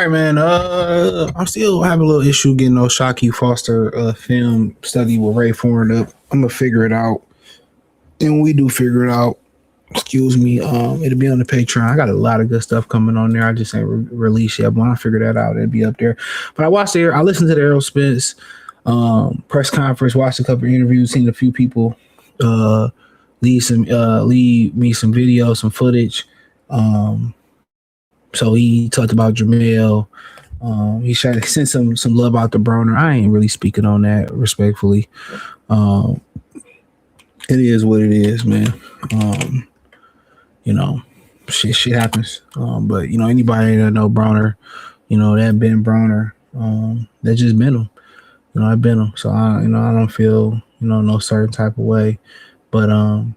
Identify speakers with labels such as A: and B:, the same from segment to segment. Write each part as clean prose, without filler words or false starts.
A: right, man. I'm still having a little issue getting those Shockey Foster film study with Ray Foreign up. I'm gonna figure it out, and when we do figure it out, excuse me, it'll be on the Patreon. I got a lot of good stuff coming on there. I just ain't released yet, but when I figure that out, it'll be up there. But I listened to the Errol Spence press conference, watched a couple of interviews, seen a few people leave me some video, some footage. So he talked about Jermall. He tried to send some love out to Broner. I ain't really speaking on that respectfully. It is what it is, man. Shit happens. But anybody that know Broner, that been Broner, that just been him. I've been him. So I don't feel, no certain type of way. But a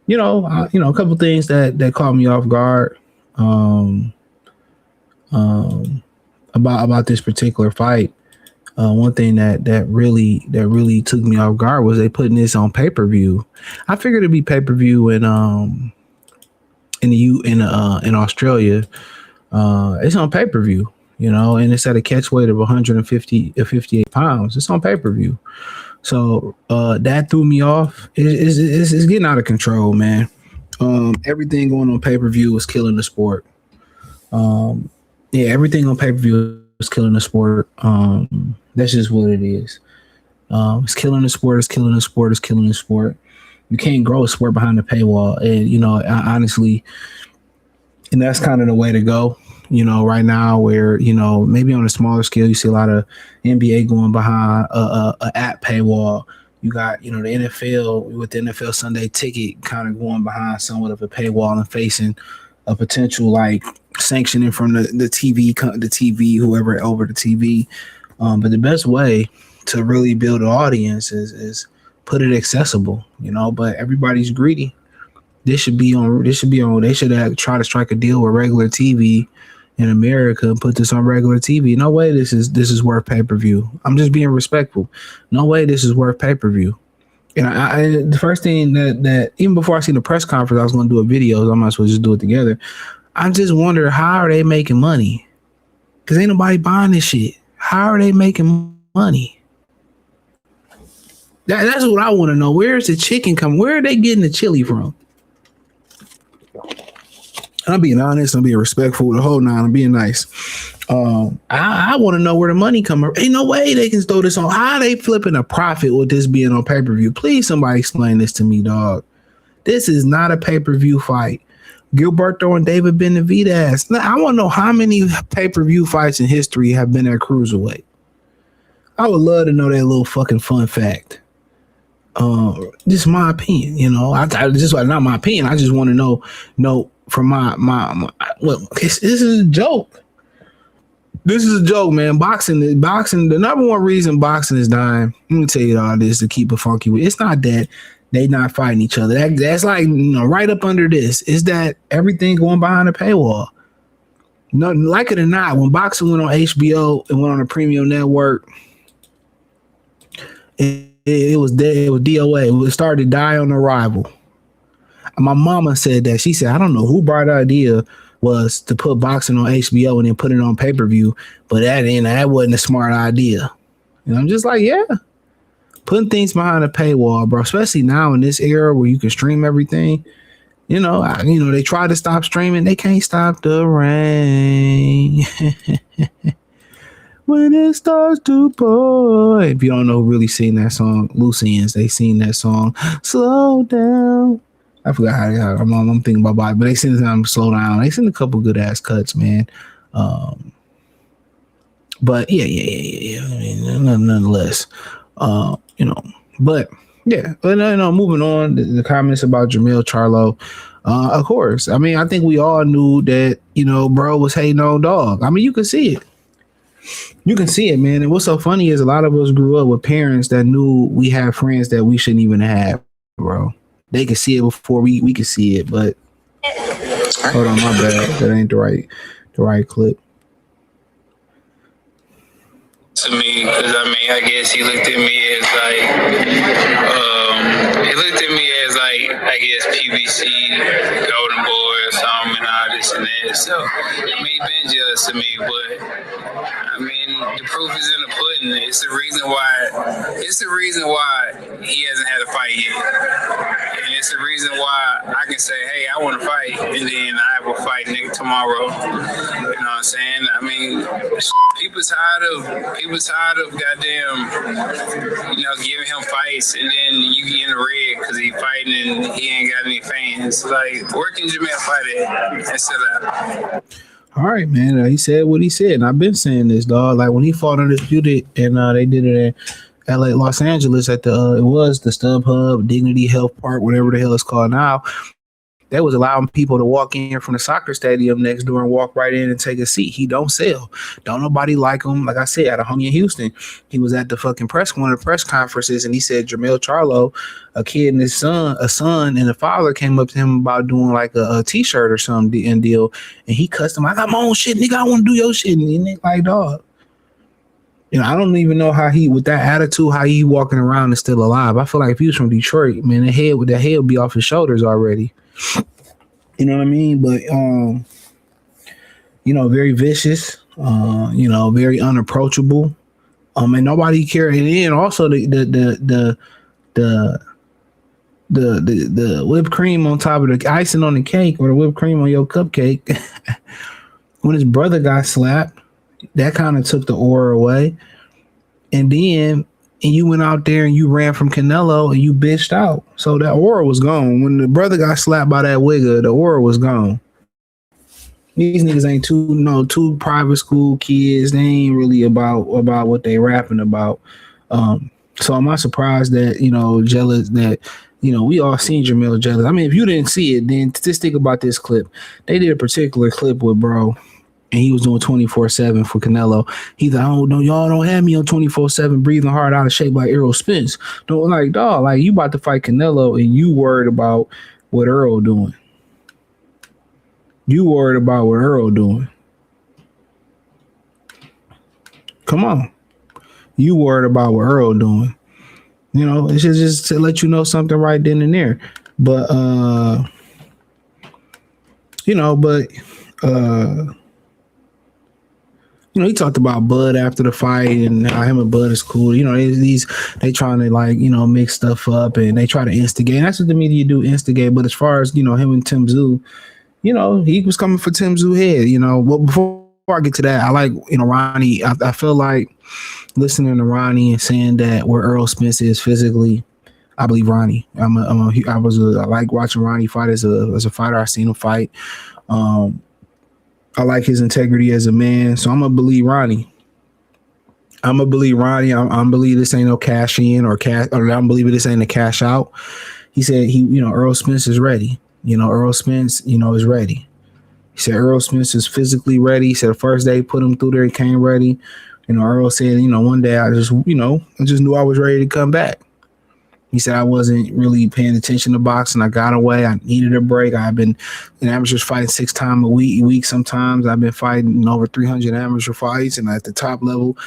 A: couple things that caught me off guard. About this particular fight. One thing that really took me off guard was they putting this on pay-per-view. I figured it'd be pay-per-view in Australia. It's on pay-per-view, and it's at a catch weight of 158 pounds. It's on pay-per-view. So that threw me off. It's getting out of control, man. Everything going on pay-per-view is killing the sport. Everything on pay-per-view is killing the sport. That's just what it is. It's killing the sport. It's killing the sport. It's killing the sport. You can't grow a sport behind the paywall. And, honestly, and that's kind of the way to go, right now where, maybe on a smaller scale, you see a lot of NBA going behind a app paywall. You got, the NFL with the NFL Sunday Ticket kind of going behind somewhat of a paywall and facing a potential like sanctioning from the TV, whoever over the TV. But the best way to really build an audience is put it accessible, but everybody's greedy. They should have tried to strike a deal with regular TV in America and put this on regular TV. No way this is worth pay-per-view. I'm just being respectful. No way this is worth pay-per-view. And I the first thing that even before I seen the press conference, I was going to do a video. So I might as well just do it together. I just wonder, how are they making money? Because ain't nobody buying this shit. How are they making money? That's what I want to know. Where is the chicken coming? Where are they getting the chili from? I'm being honest. I'm being respectful. The whole nine. I'm being nice. I want to know where the money coming. Ain't no way they can throw this on. How are they flipping a profit with this being on pay-per-view? Please, somebody explain this to me, dog. This is not a pay-per-view fight. Gilberto and David Benavidez. Now, I want to know how many pay-per-view fights in history have been at cruiserweight. I would love to know that little fucking fun fact. Just my opinion, I just not my opinion. I just want to know from my well, this is a joke. This is a joke, man. Boxing, the number one reason boxing is dying, let me tell you all this to keep it funky. It's not that they not fighting each other. That's like, right up under this is that everything going behind the paywall. No, like it or not, when boxing went on HBO and went on a premium network, it was dead. It was DOA. It started to die on arrival. My mama said that. She said, I don't know who brought the idea was to put boxing on HBO and then put it on pay-per-view, but that wasn't a smart idea. And I'm just like, yeah, putting things behind a paywall, bro, especially now in this era where you can stream everything. They try to stop streaming. They can't stop the rain. When it starts to pour. If you don't know who really sing that song, Lucians, they sing that song, Slow Down. I forgot how I'm thinking about Bobby, but they sing the time Slow Down. They sing a couple good ass cuts, man. But yeah. I mean, nonetheless, but yeah, moving on, the comments about Jermall Charlo. Of course, I mean, I think we all knew that, bro was hating on dog. I mean, you can see it. You can see it, man. And what's so funny is a lot of us grew up with parents that knew we had friends that we shouldn't even have, bro. They could see it before we could see it, but hold on, my bad. That ain't the right clip.
B: To me, because I guess he looked at me as I guess PBC, Golden Boy or something and all this and that. that. So, I mean, he been jealous of me, but I mean, the proof is in the pudding. It's the reason why. It's the reason why he hasn't had a fight yet, and it's the reason why I can say, "Hey, I want to fight," and then I will fight nigga tomorrow. You know what I'm saying? I mean, people tired of goddamn, giving him fights, and then you get in the red because he fighting and he ain't got any fans. Like, where can Jermall fight at instead of?
A: All right, man. He said what he said, and I've been saying this, dog. Like when he fought undisputed, and they did it in L.A., Los Angeles at it was the StubHub Dignity Health Park, whatever the hell it's called now. They was allowing people to walk in from the soccer stadium next door and walk right in and take a seat. He don't sell. Don't nobody like him. Like I said, at a home in Houston, he was at the fucking one of the press conferences, and he said Jermall Charlo, a kid and a son and a father came up to him about doing like a t-shirt or something and deal, and he cussed him. I got my own shit, nigga. I want to do your shit. And he like, dog. I don't even know how he, with that attitude, how he walking around and still alive. I feel like if he was from Detroit, man, the head would be off his shoulders already. You know what I mean? But very vicious, very unapproachable. And nobody cared. And then also the whipped cream on top of the icing on the cake, or the whipped cream on your cupcake. When his brother got slapped, that kind of took the aura away. And then you went out there and you ran from Canelo and you bitched out. So that aura was gone. When the brother got slapped by that wigger, the aura was gone. These niggas ain't two private school kids. They ain't really about what they rapping about. So I'm not surprised that, jealous that, we all seen Jermall jealous. I mean, if you didn't see it, then just think about this clip. They did a particular clip with bro, and he was doing 24/7 for Canelo. He's like, oh no, y'all don't have me on 24/7 breathing hard out of shape like Errol Spence. Don't like, dog, like you about to fight Canelo and you worried about what Errol doing. You worried about what Errol doing. Come on. You worried about what Errol doing. It's just to let you know something right then and there. But he talked about Bud after the fight and how him and Bud is cool. They trying to mix stuff up and they try to instigate. And that's what the media do, instigate. But as far as, him and Tim Tszyu, he was coming for Tim Tszyu head, Well, before I get to that, I like, Ronnie. I feel like listening to Ronnie and saying that where Errol Spence is physically, I believe Ronnie. I like watching Ronnie fight as a fighter. I seen him fight. I like his integrity as a man, so I'm gonna believe Ronnie. I'm gonna believe this ain't no cash in or I'm believing this ain't a cash out. He said Errol Spence is ready. Errol Spence, is ready. He said Errol Spence is physically ready. He said the first day he put him through there, he came ready. Errol said, one day I just knew I was ready to come back. He said, I wasn't really paying attention to boxing. I got away. I needed a break. I've been in amateurs fighting 6 times a week sometimes. I've been fighting over 300 amateur fights. And at the top level,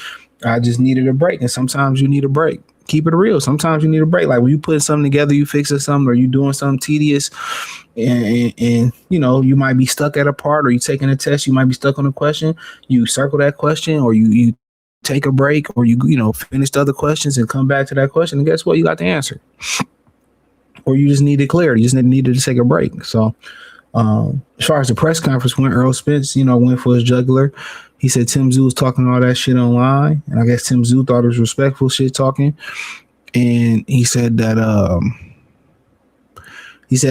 A: I just needed a break. And sometimes you need a break. Keep it real. Sometimes you need a break. Like when you put something together, you fixing something, or you doing something tedious, and you might be stuck at a part, or you taking a test, you might be stuck on a question. You circle that question, or you take a break, or you finish the other questions and come back to that question, and guess what? You got the answer. Or you just needed clarity. You just needed to take a break. So as far as the press conference went, Errol Spence, went for his jugular. He said Tim Tszyu was talking all that shit online, and I guess Tim Tszyu thought it was respectful shit talking. And he said that I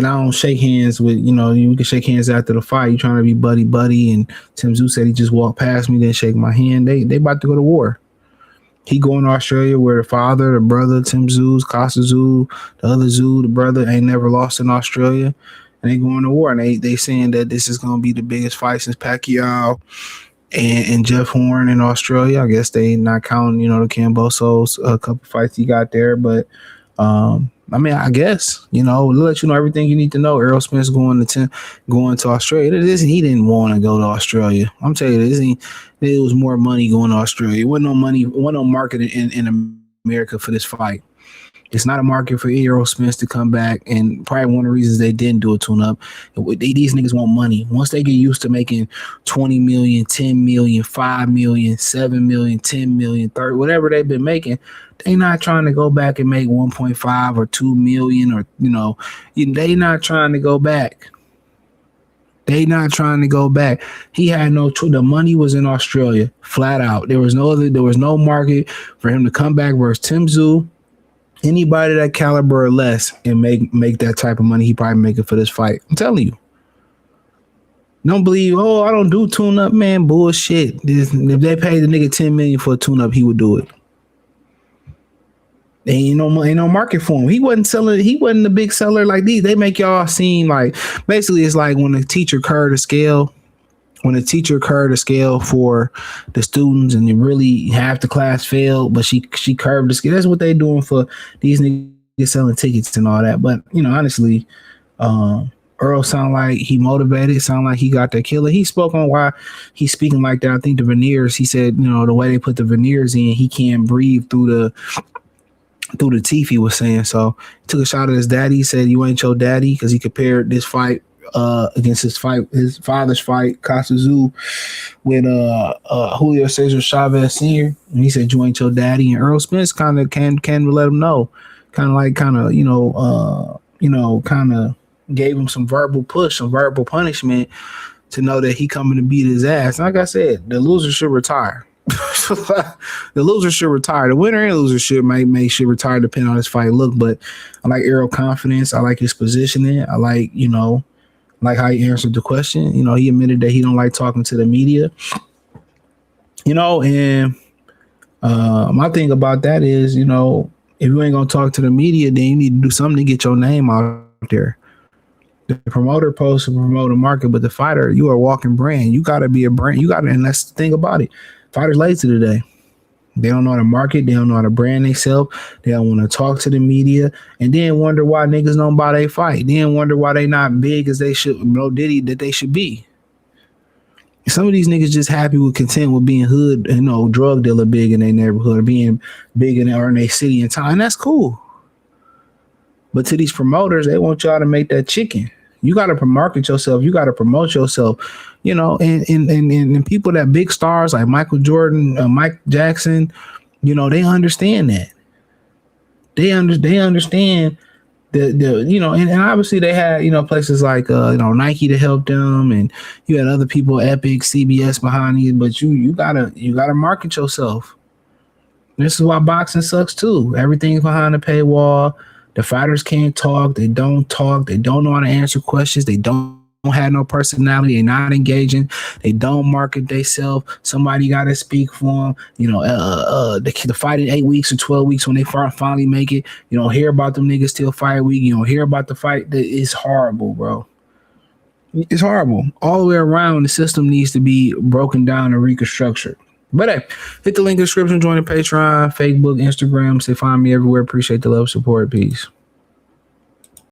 A: don't shake hands with, you can shake hands after the fight. You trying to be buddy. And Tim Tszyu said he just walked past me, didn't shake my hand. They about to go to war. He going to Australia where the father, the brother, Tim Tszyu, Costa Tszyu, the other Tszyu, the brother ain't never lost in Australia. And they going to war. And they saying that this is going to be the biggest fight since Pacquiao and Jeff Horn in Australia. I guess they not counting, the Cambosos, a couple fights he got there. But, I guess, we'll let you know everything you need to know. Errol Spence going to Australia. He didn't want to go to Australia. I'm telling you, there was more money going to Australia. It wasn't no money, wasn't no market in America for this fight. It's not a market for Errol Spence to come back, and probably one of the reasons they didn't do a tune-up. These niggas want money. Once they get used to making 20 million, 10 million, 5 million, 7 million, 10 million, 30, whatever they've been making, they not trying to go back and make 1.5 or 2 million, or they not trying to go back. They not trying to go back. He had no choice. The money was in Australia, flat out. There was no market for him to come back versus Tim Tszyu. Anybody that caliber or less and make that type of money, he probably make it for this fight. I'm telling you. Don't believe, I don't do tune-up, man. Bullshit. If they paid the nigga $10 million for a tune-up, he would do it. Ain't no market for him. He wasn't the big seller like these. They make y'all seem like, basically it's like when a teacher curved a scale. When a teacher curved a scale for the students and really half the class failed, but she curved the scale. That's what they doing for these niggas selling tickets and all that. But, honestly, Earl sound like he motivated, sound like he got that killer. He spoke on why he's speaking like that. I think the veneers, he said, the way they put the veneers in, he can't breathe through the teeth, he was saying. So he took a shot at his daddy. He said, "You ain't your daddy," because he compared this fight against his father's fight, Costa Tszyu, with Julio Cesar Chavez Sr. And he said, "You ain't your daddy." And Errol Spence kind of can let him know, kind of gave him some verbal push, some verbal punishment to know that he coming to beat his ass. And like I said, the loser should retire. The loser should retire. The winner and loser should retire depending on his fight look. But I like Errol confidence. I like his positioning. I like how he answered the question. He admitted that he don't like talking to the media. And my thing about that is, if you ain't gonna talk to the media, then you need to do something to get your name out there. The promoter supposed to promote a market, but the fighter, you are a walking brand. You gotta be a brand. And that's the thing about it. Fighters lazy today. They don't know how to market. They don't know how to brand themselves. They don't want to talk to the media, and then wonder why niggas don't buy their fight. Then wonder why they not big as they should. No Diddy that they should be. Some of these niggas just happy with content with being hood, drug dealer big in their neighborhood, or being big in their city and town. And that's cool. But to these promoters, they want y'all to make that chicken. You got to market yourself. You got to promote yourself, and people that big stars like Michael Jordan, Mike Jackson, they understand that. They understand and obviously they had, places like, Nike to help them, and you had other people, Epic, CBS behind you, but you gotta market yourself. This is why boxing sucks too. Everything's behind the paywall. The fighters can't talk. They don't talk. They don't know how to answer questions. They don't have no personality. They're not engaging. They don't market themselves. Somebody got to speak for them. The fight in 8 weeks or 12 weeks when they finally make it. You don't hear about them niggas till fight week. You don't hear about the fight. It's horrible, bro. It's horrible. All the way around, the system needs to be broken down and reconstructed. But hey, hit the link in the description, join the Patreon, Facebook, Instagram. Say find me everywhere. Appreciate the love, support. Peace.